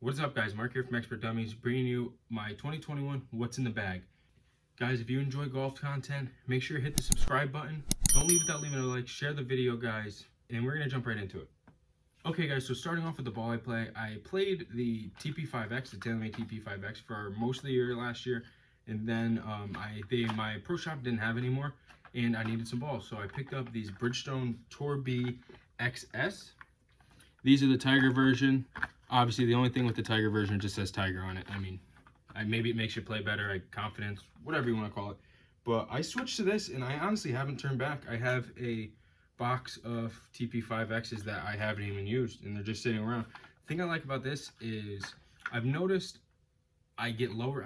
What's up, guys? Mark here from Expert Dummies, bringing you my 2021 What's in the Bag. Guys, if you enjoy golf content, make sure you hit the subscribe button. Don't leave without leaving a like. Share the video, guys, and we're going to jump right into it. Okay, guys, so starting off with the ball I played the TP5X, the Taylormade TP5X, for most of the year last year, and then my pro shop didn't have any more, and I needed some balls, so I picked up these Bridgestone Tour B XS. These are the Tiger version. Obviously, the only thing with the Tiger version, it just says Tiger on it. I mean, maybe it makes you play better, confidence, whatever you want to call it. But I switched to this, and I honestly haven't turned back. I have a box of TP5Xs that I haven't even used, and they're just sitting around. The thing I like about this is I've noticed I get lower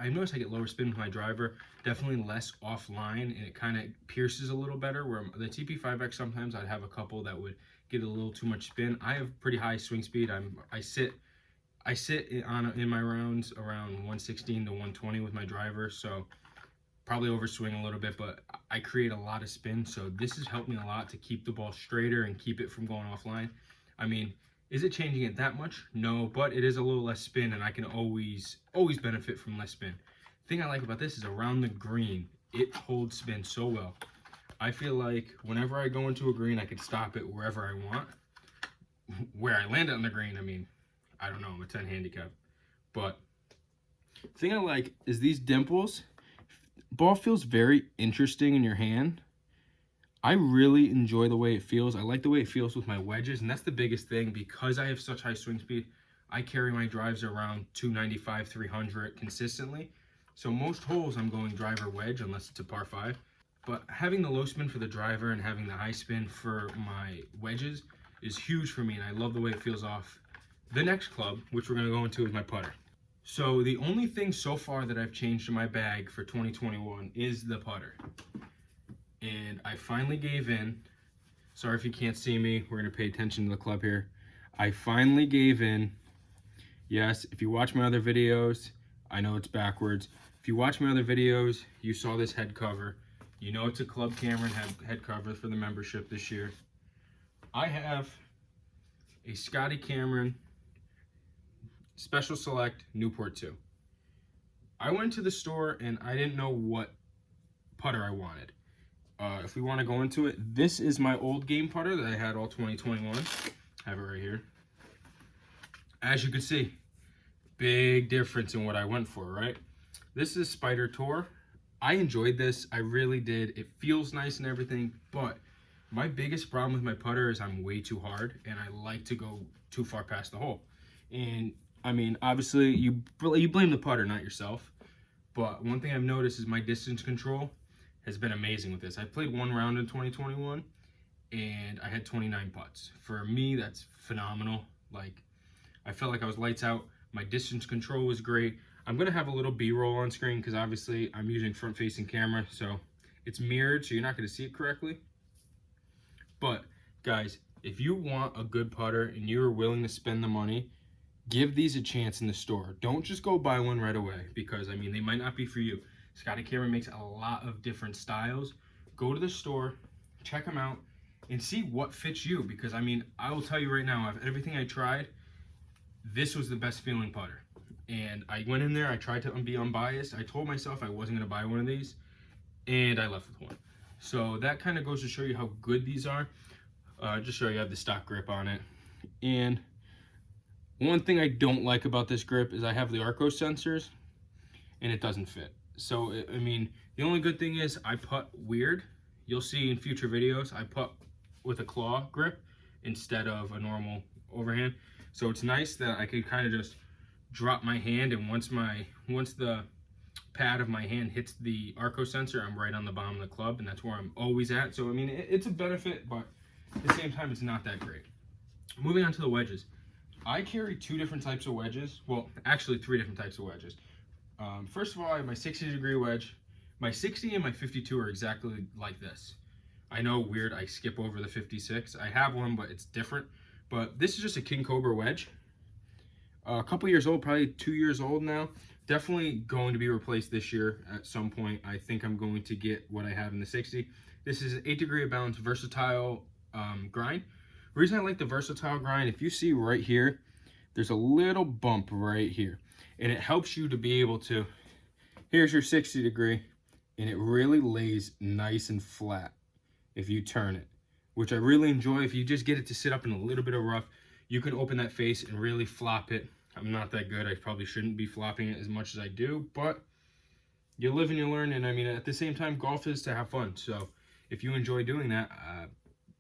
spin with my driver, definitely less offline, and it kind of pierces a little better. Where the TP5X, sometimes I'd have a couple that would get a little too much spin. I have pretty high swing speed. I sit in my rounds around 116 to 120 with my driver, so probably overswing a little bit, but I create a lot of spin, so this has helped me a lot to keep the ball straighter and keep it from going offline. I mean, is it changing it that much? No, but it is a little less spin, and I can always benefit from less spin. The thing I like about this is around the green, it holds spin so well. I feel like whenever I go into a green, I can stop it wherever I want. Where I land it on the green, I mean, I don't know, I'm a 10 handicap. But the thing I like is these dimples. Ball feels very interesting in your hand. I really enjoy the way it feels. I like the way it feels with my wedges, and that's the biggest thing. Because I have such high swing speed, I carry my drives around 295, 300 consistently. So most holes I'm going driver wedge, unless it's a par 5. But having the low spin for the driver and having the high spin for my wedges is huge for me, and I love the way it feels off the next club, which we're going to go into, is my putter. So the only thing so far that I've changed in my bag for 2021 is the putter. And I finally gave in. Sorry if you can't see me. We're going to pay attention to the club here. I finally gave in. Yes, if you watch my other videos, I know it's backwards. If you watch my other videos, you saw this head cover. You know it's a Club Cameron head cover for the membership this year. I have a Scotty Cameron Special Select Newport 2. I went to the store and I didn't know what putter I wanted. If we want to go into it, this is my old game putter that I had all 2021. I have it right here. As you can see, big difference in what I went for, right? This is Spider Tour. I enjoyed this. I really did. It feels nice and everything, but my biggest problem with my putter is I'm way too hard, and I like to go too far past the hole. And I mean, obviously, you blame the putter, not yourself. But one thing I've noticed is my distance control has been amazing with this. I played one round in 2021, and I had 29 putts. For me, that's phenomenal. Like, I felt like I was lights out. My distance control was great. I'm going to have a little B-roll on screen because obviously I'm using front-facing camera, so it's mirrored, so you're not going to see it correctly. But, guys, if you want a good putter and you're willing to spend the money, give these a chance in the store. Don't just go buy one right away because, I mean, they might not be for you. Scotty Cameron makes a lot of different styles. Go to the store, check them out, and see what fits you because, I mean, I will tell you right now, everything I tried, this was the best feeling putter. And I went in there, I tried to be unbiased. I told myself I wasn't going to buy one of these, and I left with one. So that kind of goes to show you how good these are. Just show you I have the stock grip on it. And one thing I don't like about this grip is I have the Arco sensors, and it doesn't fit. So, I mean, the only good thing is I putt weird. You'll see in future videos, I putt with a claw grip instead of a normal overhand. So it's nice that I can kind of just drop my hand, and once the pad of my hand hits the Arco sensor, I'm right on the bottom of the club, and that's where I'm always at. So, I mean, it's a benefit, but at the same time, it's not that great. Moving on to the wedges. I carry two different types of wedges. Well, actually, three different types of wedges. First of all, I have my 60 degree wedge. My 60 and my 52 are exactly like this. I know, weird, I skip over the 56. I have one, but it's different. But this is just a King Cobra wedge. A couple years old, probably 2 years old now. Definitely going to be replaced this year at some point. I think I'm going to get what I have in the 60. This is an 8 degree of balance versatile grind. The reason I like the versatile grind, if you see right here, there's a little bump right here, and it helps you to be able to, here's your 60 degree, and it really lays nice and flat if you turn it, which I really enjoy. If you just get it to sit up in a little bit of rough, you can open that face and really flop it. I'm not that good. I probably shouldn't be flopping it as much as I do, but you live and you learn. And I mean, at the same time, golf is to have fun. So if you enjoy doing that,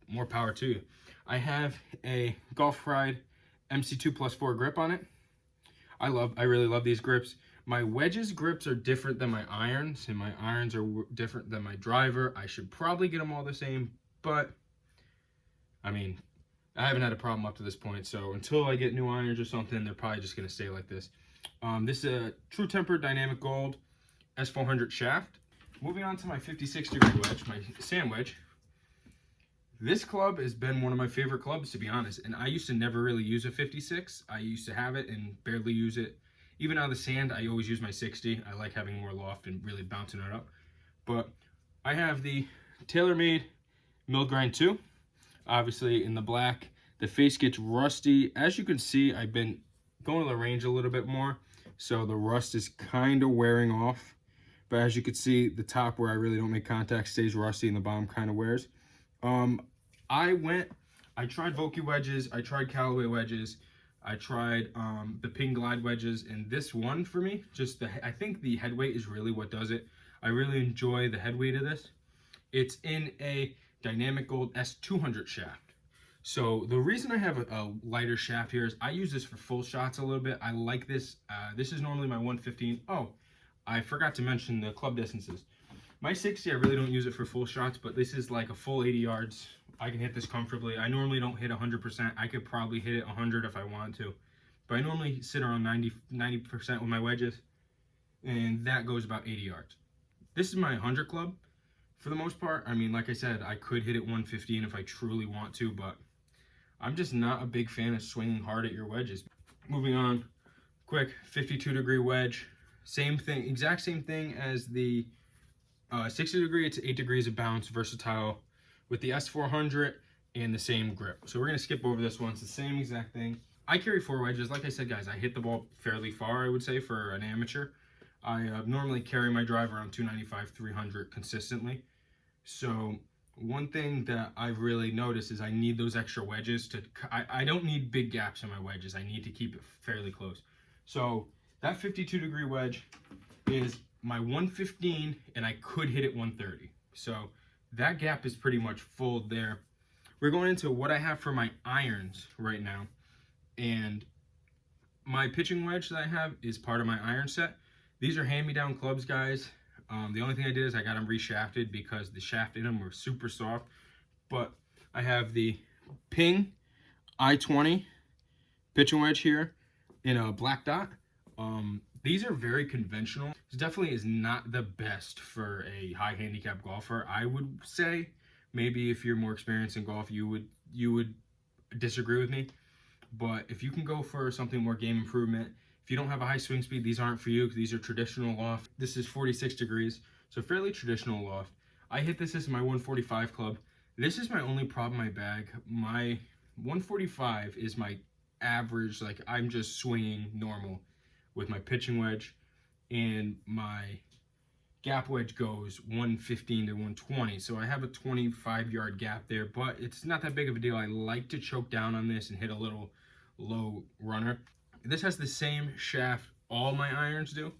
more power to you. I have a Golf Ride MC2 Plus 4 grip on it. I really love these grips. My wedges grips are different than my irons, and my irons are different than my driver. I should probably get them all the same, but I mean, I haven't had a problem up to this point. So until I get new irons or something, they're probably just gonna stay like this. This is a True Temper Dynamic Gold S400 shaft. Moving on to my 56 degree wedge, my sand wedge. This club has been one of my favorite clubs, to be honest, and I used to never really use a 56. I used to have it and barely use it. Even out of the sand, I always use my 60. I like having more loft and really bouncing it up. But I have the Taylormade Milgrind Ii, obviously in the black. The face gets rusty. As you can see, I've been going to the range a little bit more, so the rust is kind of wearing off. But as you can see, the top where I really don't make contact stays rusty, and the bottom kind of wears. I tried Vokey wedges, I tried Callaway wedges, I tried the Ping Glide wedges, and this one for me, I think the head weight is really what does it. I really enjoy the head weight of this. It's in a Dynamic Gold S200 shaft. So the reason I have a lighter shaft here is I use this for full shots a little bit. I like this. This is normally my 115. Oh, I forgot to mention the club distances. My 60, I really don't use it for full shots, but this is like a full 80 yards. I can hit this comfortably. I normally don't hit 100%. I could probably hit it 100 if I want to. But I normally sit around 90% with my wedges, and that goes about 80 yards. This is my 100 club for the most part. I mean, like I said, I could hit it 115 if I truly want to, but I'm just not a big fan of swinging hard at your wedges. Moving on, quick 52 degree wedge. Same thing, exact same thing as the 60 degree. It's 8 degrees of bounce, versatile, with the S400 and the same grip. So we're gonna skip over this one. It's the same exact thing. I carry 4 wedges. Like I said, guys, I hit the ball fairly far, I would say, for an amateur. I normally carry my driver around 295, 300 consistently. So one thing that I've really noticed is I need those extra wedges to, I don't need big gaps in my wedges. I need to keep it fairly close. So that 52 degree wedge is my 115, and I could hit it 130. So that gap is pretty much full there. We're going into what I have for my irons right now. And my pitching wedge that I have is part of my iron set. These are hand-me-down clubs, guys. The only thing I did is I got them reshafted because the shaft in them were super soft. But I have the Ping I-20 pitching wedge here in a black dot. These are very conventional. This definitely is not the best for a high handicap golfer. I would say maybe if you're more experienced in golf, you would disagree with me. But if you can go for something more game improvement, if you don't have a high swing speed, these aren't for you because these are traditional loft. This is 46 degrees, so fairly traditional loft. I hit this as my 145 club. This is my only problem in my bag. My 145 is my average, like I'm just swinging normal with my pitching wedge, and my gap wedge goes 115 to 120. So I have a 25-yard gap there, but it's not that big of a deal. I like to choke down on this and hit a little low runner. This has the same shaft all my irons do.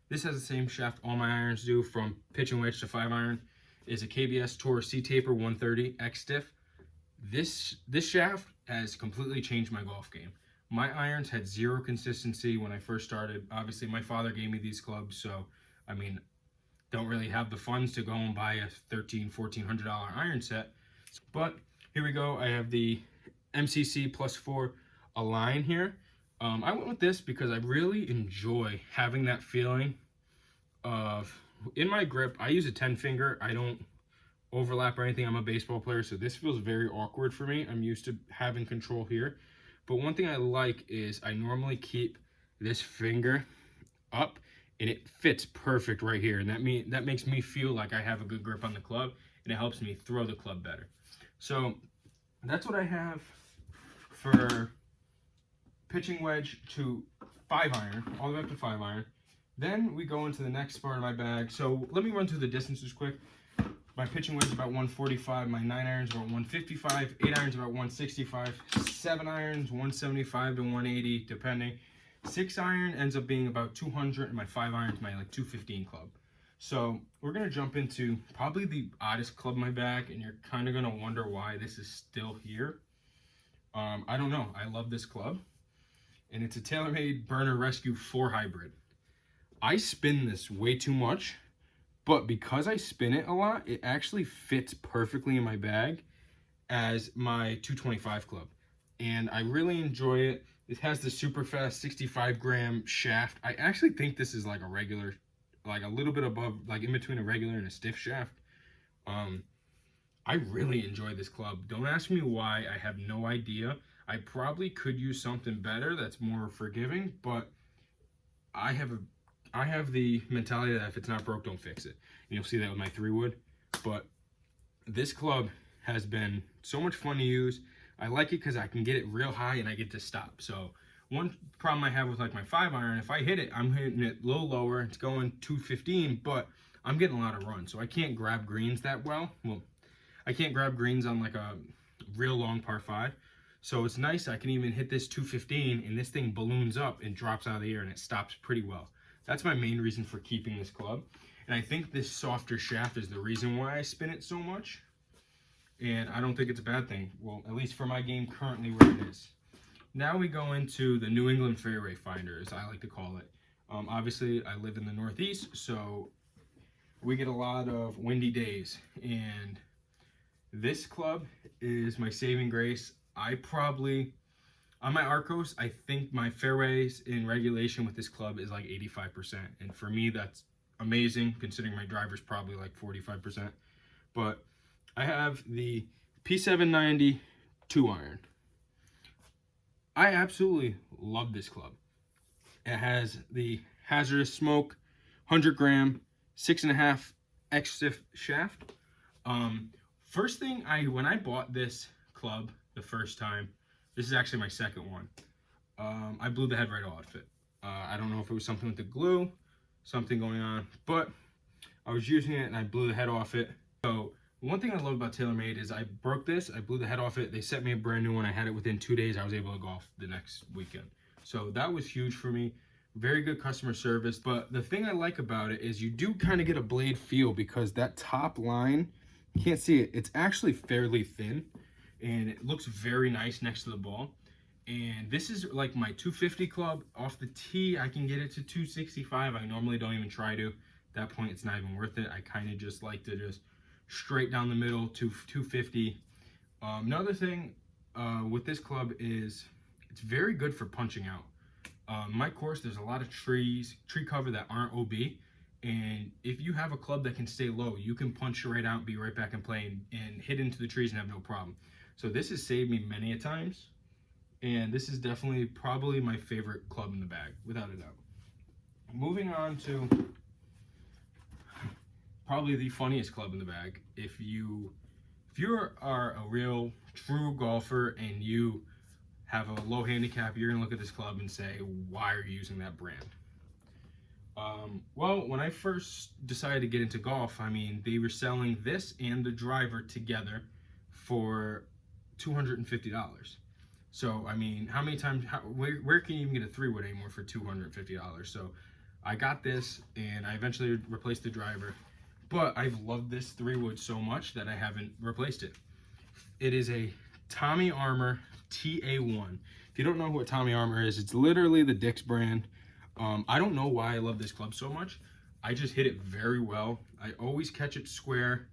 This has the same shaft all my irons do, from pitching wedge to 5 iron. Is a KBS Tour C-Taper 130 X Stiff. This shaft has completely changed my golf game. My irons had zero consistency when I first started. Obviously, my father gave me these clubs, so I mean, don't really have the funds to go and buy a $1,400 iron set. But here we go. I have the MCC Plus 4 Align here. I went with this because I really enjoy having that feeling of, in my grip, I use a 10 finger. I don't overlap or anything. I'm a baseball player, so this feels very awkward for me. I'm used to having control here. But one thing I like is I normally keep this finger up, and it fits perfect right here. And that makes me feel like I have a good grip on the club, and it helps me throw the club better. So that's what I have for pitching wedge to 5 iron, all the way up to 5 iron. Then we go into the next part of my bag. So let me run through the distances quick. My pitching wedge is about 145, my 9 irons about 155, 8 irons about 165, 7 irons 175 to 180 depending. 6 iron ends up being about 200, and my 5 irons my like 215 club. So we're gonna jump into probably the oddest club in my bag, and you're kind of gonna wonder why this is still here. I don't know. I love this club, and it's a Taylormade Burner Rescue 4 Hybrid. I spin this way too much, but because I spin it a lot, it actually fits perfectly in my bag as my 225 club, and I really enjoy it. It has the super fast 65 gram shaft. I actually think this is like a regular, like a little bit above, like in between a regular and a stiff shaft. I really enjoy this club. Don't ask me why, I have no idea. I probably could use something better that's more forgiving, but I have the mentality that if it's not broke, don't fix it. And you'll see that with my 3-wood. But this club has been so much fun to use. I like it because I can get it real high and I get to stop. So one problem I have with like my 5 iron, if I hit it, I'm hitting it a little lower. It's going 215, but I'm getting a lot of run. So I can't grab greens that well. Well, I can't grab greens on like a real long par 5. So it's nice. I can even hit this 215 and this thing balloons up and drops out of the air and it stops pretty well. That's my main reason for keeping this club. And I think this softer shaft is the reason why I spin it so much. And I don't think it's a bad thing. Well, at least for my game currently where it is. Now we go into the New England fairway finder, as I like to call it. Obviously, I live in the Northeast, so we get a lot of windy days. And this club is my saving grace. On my Arcos, I think my fairways in regulation with this club is like 85%. And for me, that's amazing, considering my driver's probably like 45%. But I have the P790 Two Iron. I absolutely love this club. It has the hazardous smoke, 100 gram, 6.5 X stiff shaft. First thing, when I bought this club the first time, this is actually my second one, I blew the head right off it. I don't know if it was something with the glue, something going on, but I was using it and I blew the head off it. So one thing I love about Taylormade is I broke this, I blew the head off it, they sent me a brand new one, I had it within 2 days, I was able to golf the next weekend. So that was huge for me. Very good customer service. But the thing I like about it is you do kind of get a blade feel, because that top line, you can't see it, it's actually fairly thin and it looks very nice next to the ball. And this is like my 250 club. Off the tee, I can get it to 265. I normally don't even try to. At that point, it's not even worth it. I kind of just like to just straight down the middle to 250. Another thing with this club is it's very good for punching out. My course, there's a lot of tree cover that aren't OB, and if you have a club that can stay low, you can punch right out, be right back in play, and hit into the trees and have no problem. So this has saved me many a times, and this is definitely probably my favorite club in the bag, without a doubt. Moving on to probably the funniest club in the bag. If you are a real true golfer and you have a low handicap, you're gonna look at this club and say, why are you using that brand? Well, when I first decided to get into golf, I mean, they were selling this and the driver together for $250. So, I mean, how many times, where can you even get a 3-wood anymore for $250? So I got this and I eventually replaced the driver, but I've loved this 3-wood so much that I haven't replaced it. It is a Tommy Armour TA1. If you don't know what Tommy Armour is, it's literally the Dick's brand. I don't know why I love this club so much. I just hit it very well. I always catch it square.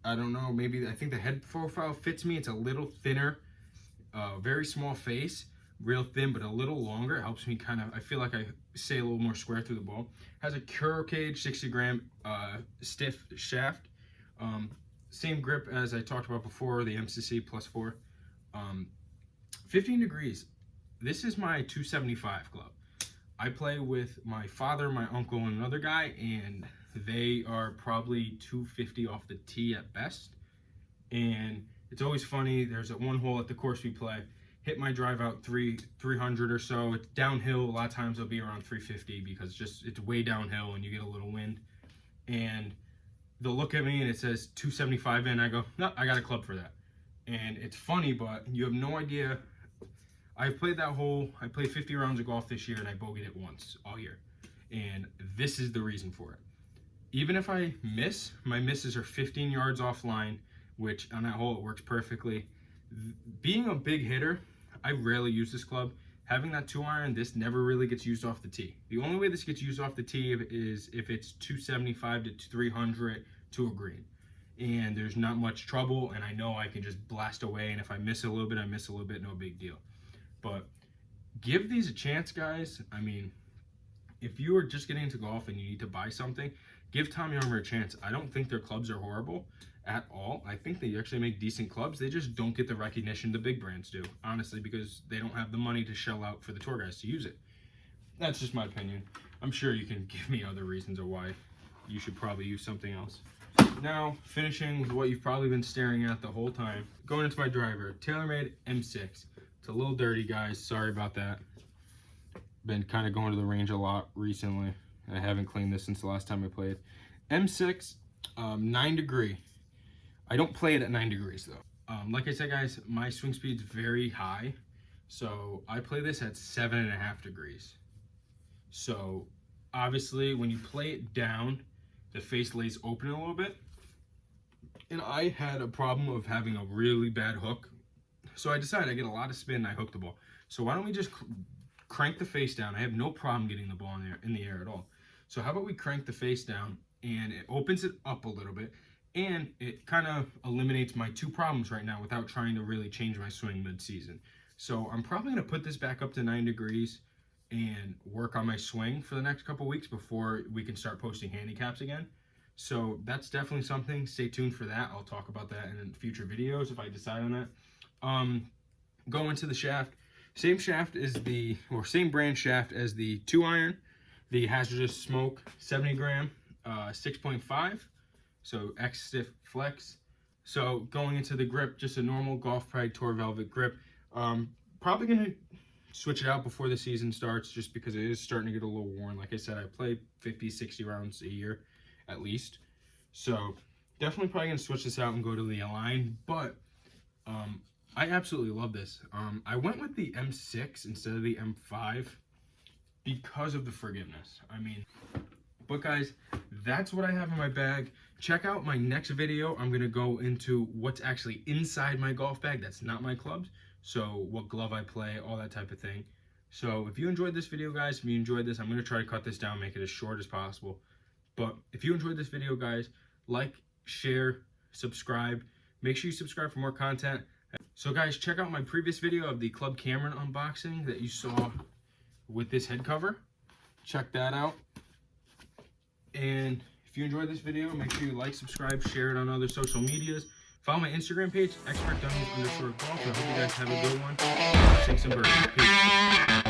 I don't know, maybe I think the head profile fits me. It's a little thinner, very small face, real thin, but a little longer. It helps me kind of, I feel like I stay a little more square through the ball. Has a Curo cage, 60 gram stiff shaft. Same grip as I talked about before, the MCC +4. 15 degrees. This is my 275 club. I play with my father, my uncle, and another guy, and they are probably 250 off the tee at best. And it's always funny, there's one hole at the course we play, hit my drive out 300 or so. It's downhill. A lot of times it'll be around 350 because it's way downhill and you get a little wind. And they'll look at me and it says 275 in. I go, no, I got a club for that. And it's funny, but you have no idea. I've played that hole. I played 50 rounds of golf this year and I bogeyed it once all year. And this is the reason for it. Even if I miss, my misses are 15 yards offline, which on that hole it works perfectly. Being a big hitter, I rarely use this club. Having that 2 iron, this never really gets used off the tee. The only way this gets used off the tee is if it's 275 to 300 to a green. And there's not much trouble, and I know I can just blast away, and if I miss a little bit, I miss a little bit, no big deal. But give these a chance, guys. I mean, if you are just getting into golf and you need to buy something, give Tommy Armour a chance. I don't think their clubs are horrible at all. I think they actually make decent clubs. They just don't get the recognition the big brands do, honestly, because they don't have the money to shell out for the tour guys to use it. That's just my opinion. I'm sure you can give me other reasons of why you should probably use something else. Now, finishing with what you've probably been staring at the whole time. Going into my driver, Taylormade M6. It's a little dirty, guys. Sorry about that. Been kind of going to the range a lot recently. I haven't cleaned this since the last time I played. M6, 9 degree. I don't play it at 9 degrees though. Like I said, guys, my swing speed's very high. So I play this at 7.5 degrees. So obviously when you play it down, the face lays open a little bit. And I had a problem of having a really bad hook. So I decided I get a lot of spin and I hooked the ball. So why don't we just crank the face down? I have no problem getting the ball in the air at all. So how about we crank the face down and it opens it up a little bit and it kind of eliminates my 2 problems right now without trying to really change my swing mid-season. So I'm probably going to put this back up to 9 degrees and work on my swing for the next couple weeks before we can start posting handicaps again. So that's definitely something. Stay tuned for that. I'll talk about that in future videos if I decide on that. Going to the shaft. Same shaft as same brand shaft as the 2 iron. The hazardous smoke 70 gram, 6.5. So X stiff flex. So going into the grip, just a normal Golf Pride Tour Velvet grip. Probably gonna switch it out before the season starts just because it is starting to get a little worn. Like I said, I play 50, 60 rounds a year at least. So definitely probably gonna switch this out and go to the Align, but I absolutely love this. I went with the M6 instead of the M5 because of the forgiveness. I mean, but guys, that's what I have in my bag. Check out my next video. I'm gonna go into what's actually inside my golf bag. That's not my clubs. So what glove I play, all that type of thing. So if you enjoyed this video, guys, if you enjoyed this, I'm gonna try to cut this down, make it as short as possible. But if you enjoyed this video, guys, like, share, subscribe. Make sure you subscribe for more content. So guys, check out my previous video of the Club Cameron unboxing that you saw with this head cover. Check that out. And if you enjoyed this video, make sure you like, subscribe, share it on other social medias. Follow my Instagram page, Expert Dummies _golf. I hope you guys have a good one. Sing some birds. Peace.